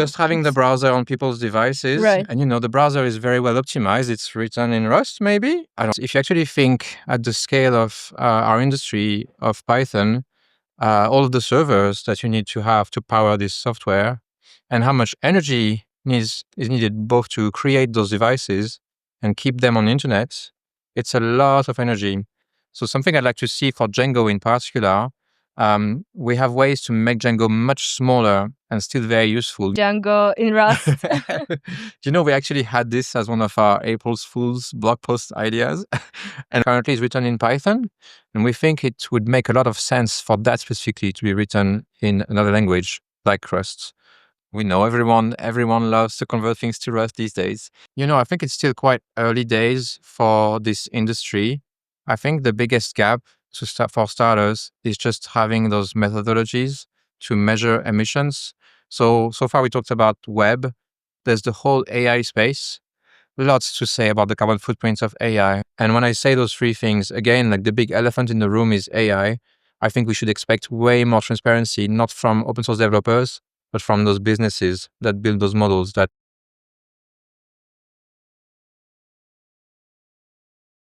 Just having the browser on people's devices. Right. And, the browser is very well optimized. It's written in Rust, maybe. I don't. If you actually think at the scale of our industry of Python, all of the servers that you need to have to power this software and how much energy is needed both to create those devices and keep them on the internet, it's a lot of energy. So something I'd like to see for Django in particular, we have ways to make Django much smaller and still very useful. Django in Rust. We actually had this as one of our April Fool's blog post ideas, and currently it's written in Python. And we think it would make a lot of sense for that specifically to be written in another language like Rust. We know everyone loves to convert things to Rust these days. I think it's still quite early days for this industry. I think the biggest gap for starters is just having those methodologies to measure emissions. So far we talked about web. There's the whole AI space. Lots to say about the carbon footprints of AI. And when I say those three things, again, like the big elephant in the room is AI. I think we should expect way more transparency, not from open source developers, but from those businesses that build those models that